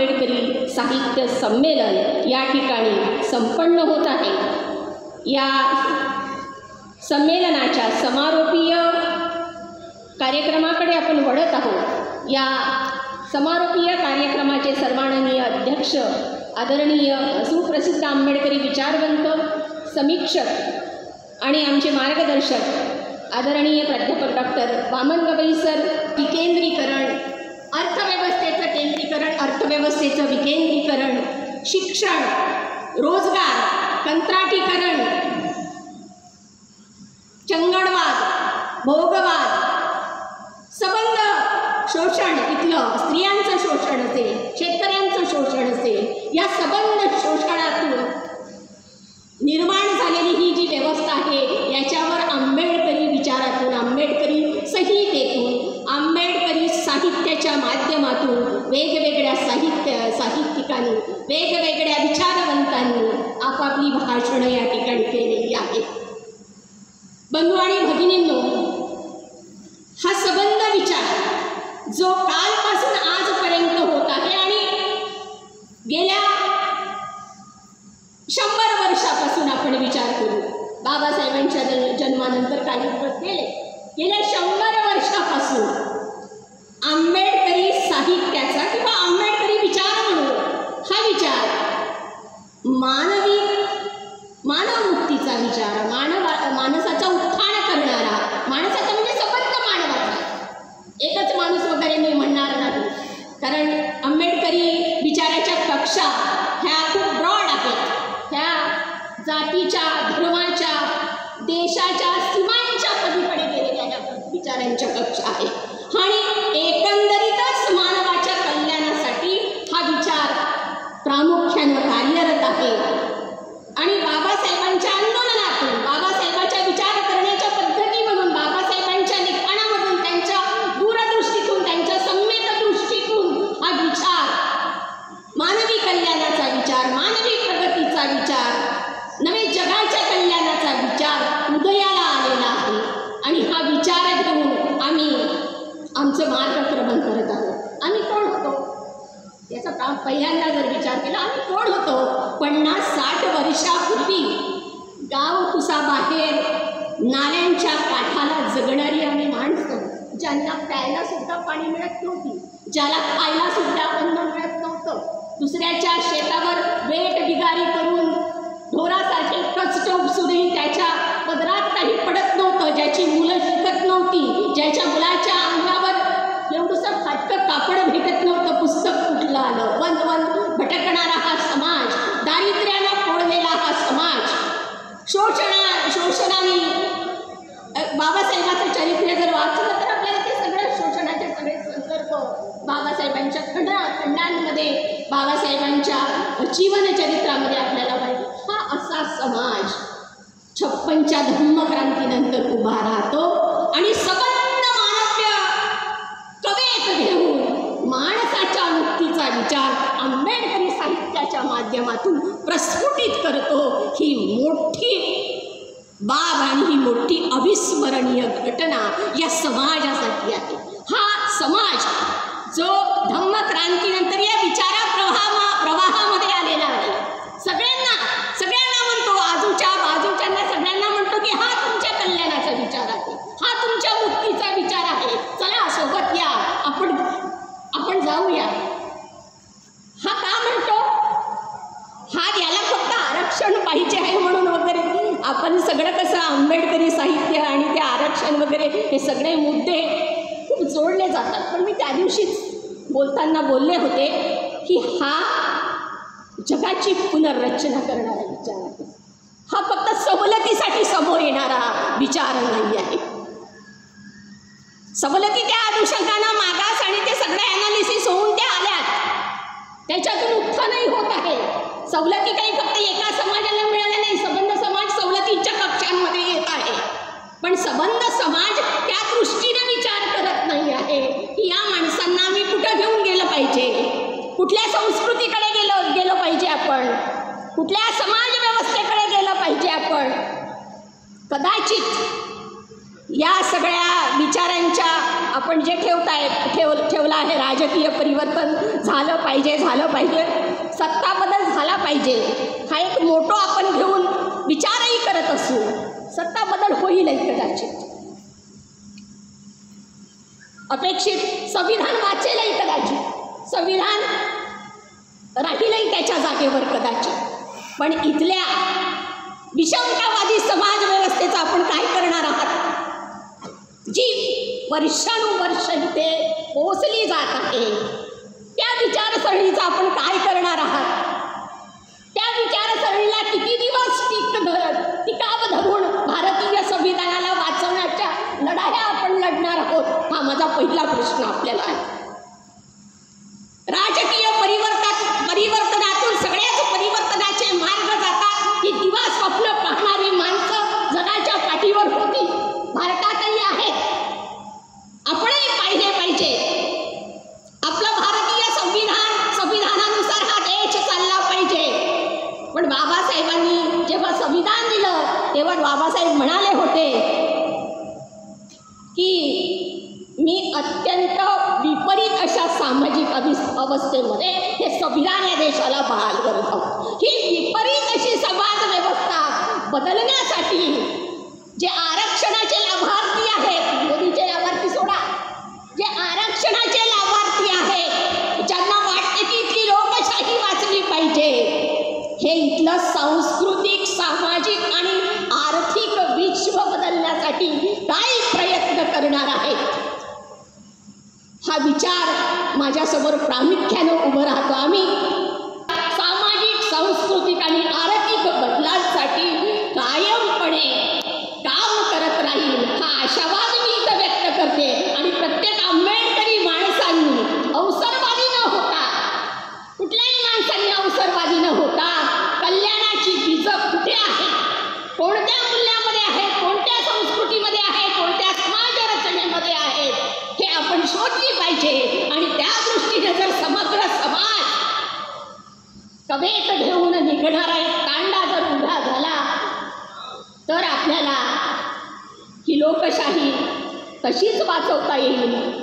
आंबेडकरी साहित्य संमेलन या ठिकाणी संपन्न होत आहे। या संमेलनाच्या समारोपीय कार्यक्रमाकडे आपण वळत आहोत। या समारोपीय कार्यक्रमाचे सर्वांगीय अध्यक्ष आदरणीय सुप्रसिद्ध आंबेडकरी विचारवंत, समीक्षक आणि आमचे मार्गदर्शक आदरणीय प्राध्यापक डॉक्टर वामन गवई सर, विकेंद्रीकरण, अर्थव्यवस्थेचं केंद्रीकरण, अर्थव्यवस्थेचं विकेंद्रीकरण, शिक्षण, रोजगार, कंत्राटीकरण, चंगळवाद, भोगवाद, सबंध शोषण, तिथलं स्त्रियांचं शोषण असेल, शेतकऱ्यांचं शोषण असेल, या सबंध शोषणातून निर्माण झालेली ही जी व्यवस्था आहे याच्यावर आंबेडकरी विचारातून, आंबेडकरी संहितेतून, आंबेडकरी साहित्याच्या माध्यमातून वेगवेगळ्या साहित्यिकांनी, वेगवेगळ्या विचारवंतांनी आपापली भाषणं या ठिकाणी केलेली आहेत। बंधू आणि भगिनींनो, हा सबंध विचार जो कालपासून आजपर्यंत होत आहे आणि गेल्या 100 वर्षापासून आपण विचार करू, बाबासाहेबांच्या जन्मानंतर काही दिवस गेले, गेल्या 100 वर्षापासून आंबेडकरी साहित्याचा किंवा आंबेडकरी विचार म्हणून हा विचार मानवमुक्तीचा विचार, माणसाचा उत्थान करणारा, माणसाचा म्हणजे सबंध मानवाचा, एकच माणूस वगैरे मी म्हणणार नाही, कारण आंबेडकरी विचाराच्या कक्षा ह्या खूप ब्रॉड आहेत। ह्या जातीच्या, धर्माच्या, देशाच्या सीमांच्या पलीकडे गेलेल्या ह्या विचारांच्या कक्षा आहेत आणि एकंदरीतच मानवाच्या कल्याणासाठी हा विचार प्रामुख्याने कार्यरत आहे। आणि बाबासाहेबांच्या आंदोलनातून, बाबासाहेबांच्या विचार करण्याच्या पद्धतीमधून, बाबासाहेबांच्या लिखाणामधून, त्यांच्या दूरदृष्टीतून, त्यांच्या सम्यक दृष्टीतून हा विचार, मानवी कल्याणाचा विचार, मानवी प्रगतीचा विचार, नवे जगाच्या कल्याणाचा विचार उदयाला आलेला आहे। आणि हा विचार घेऊन आम्ही आमचं मार्गक्रमण करत आहोत। आम्ही कोण होतो याचा पहिल्यांदा जर विचार केला, आम्ही कोण होतो? 50-60 वर्षापूर्वी गाव कुसाबाहेर नाल्यांच्या काठाला जगणारी आम्ही माणसं, ज्यांना प्यायला सुद्धा पाणी मिळत नव्हती, ज्याला खायला सुद्धा अन्न मिळत नव्हतं, दुसऱ्याच्या शेतावर वेट बिगारी करून ढोरासारखे कष्ट उपसूनही त्याच्या पदरात काही पडत नव्हतं, ज्याची मुलं शिकत नव्हती, ज्याच्या मुलाच्या अंगावर एवढंसं फाटकं कापड भेटत नव्हतं, पुस्तक कुठलं आलं, वन भटकणारा हा समाज, दारिद्र्यानं पोळलेला हा समाज, शोषणाने बाबासाहेबांचं चरित्र जर वाचलं तर आपल्याला ते सगळं शोषणाचे सगळे संदर्भ बाबासाहेबांच्या खंडांमध्ये, बाबासाहेबांच्या जीवनचरित्रामध्ये आपल्याला पाहिजे। हा असा समाज 56च्या धम्मक्रांतीनंतर उभा राहतो आणि सबंध मानव्य कवेत घेऊन माणसाच्या मुक्तीचा विचार आंबेडकरी साहित्याच्या माध्यमातून प्रस्फुटित करतो। ही मोठी बाब आणि ही मोठी अविस्मरणीय घटना या समाजासाठी आहे। हा समाज जो धम्मक्रांतीनंतर या विचारा प्रवाहामध्ये आलेला आहे, सगळ्यांना म्हणतो, बाजूच्यांना सगळ्यांना म्हणतो की हा तुमच्या कल्याणाचा विचार आहे, हा तुमच्या मुक्तीचा विचार आहे, चला सोबत या, आपण जाऊया। हा का म्हणतो? हा याला फक्त आरक्षण पाहिजे आहे म्हणून वगैरे आपण सगळं कसं आंबेडकरी साहित्य आणि ते आरक्षण वगैरे हे सगळे मुद्दे खूप जोडले जातात, पण मी त्या दिवशीच बोलताना बोलले होते की हा जगाची पुनर्रचना करणारा विचार आहे। हा फक्त सवलतीसाठी समोर येणारा विचार नाही आहे। सवलती त्या अनुषंगानं मागास आणि ते सगळे ॲनालिसिस होऊन त्या आल्यात, त्याच्यातून उत्थानही होत आहे। सवलती काही फक्त एका समाजाला मिळाल्या नाही, सबंध समाज सवलतीच्या कक्षांमध्ये येत आहे, पण सबंध समाज त्या दृष्टीने विचार करत नाही आहे की या माणसांना आम्ही कुठं घेऊन गेलं पाहिजे, कुठल्या संस्कृतीकडे गेलो पाहिजे, आपण कुठल्या समाज व्यवस्थेकडे गेलं पाहिजे। आपण कदाचित या सगळ्या विचारांच्या आपण जे ठेवलं आहे, राजकीय परिवर्तन झालं पाहिजे, सत्ता बदल झाला पाहिजे, हा एक मोठो आपण घेऊन विचारही करत असू. सत्ता बदल होईलही कदाचित, अपेक्षित संविधान वाचेलही कदाचित, संविधान राहीलही त्याच्या जागेवर कदाचित. पण इथल्या विषमतावादी समाज व्यवस्थेचं आपण काय करणार आहात, जी वर्षानुवर्ष इथे पोचली जात आहे, त्या विचारसरणीचं आपण काय करणार आहात, त्या विचारसरणीला किती दिवस टिकाव धरून भारतीय संविधानाला वाचवण्याच्या लढाया आपण लढणार आहोत, हा माझा पहिला प्रश्न आपल्याला आहे. राजकीय परिवर्तनातून सगळ्याच परिवर्तनाचे मार्ग जातात. ही दिवा स्वप्न पाहणारी माणसं जगाच्या पाठीवर होती, भारतातही आहेत, आपणही पाहिले पाहिजे. आपलं भारतीय संविधानानुसार हा देश चालला पाहिजे. पण बाबासाहेबांनी जेव्हा संविधान दिलं तेव्हा बाबासाहेब म्हणाले होते की मी अत्यंत विपरीत अशा सामाजिक अवस्थेमध्ये हे संविधान या देशाला बहाल करत आहोत. ही विपरीत अशी समाज व्यवस्था बदलण्यासाठी जे आरक्षणाचे लाभार्थी आहेत, मोदीचे लाभार्थी सोडा, जे आरक्षणाचे लाभार्थी आहेत, ज्यांना वाटते की इतकी लोकशाही वाचली पाहिजे, हे इथलं सांस्कृतिक, सामाजिक आणि आर्थिक विश्व बदलण्यासाठी काय प्रयत्न करणार आहेत, हा विचार माझ्यासमोर प्रामुख्यानं उभं राहतो. आम्ही सामाजिक, सांस्कृतिक आणि आर्थिक बदलांसाठी कायमपणे काम करत राहील, हा आशावाद मी इथं व्यक्त करते. आणि प्रत्येक आंबेडकरी माणसांनी अवसरवादी न होता, कुठल्याही माणसांनी अवसरवादी न होता, कल्याणाची बीजं कुठे आहेत, कोणत्या मूल्यामध्ये आहेत, कोणत्या संस्कृतीमध्ये आहेत, कोणत्या समाज रचनेमध्ये आहेत, हे आपण शोधली पाहिजे. आणि त्या दृष्टीने जर समग्र समाज कवेत घेऊन निघणारा एक तांडा जर उभा झाला तर आपल्याला ही लोकशाही तशीच वाचवता येईल.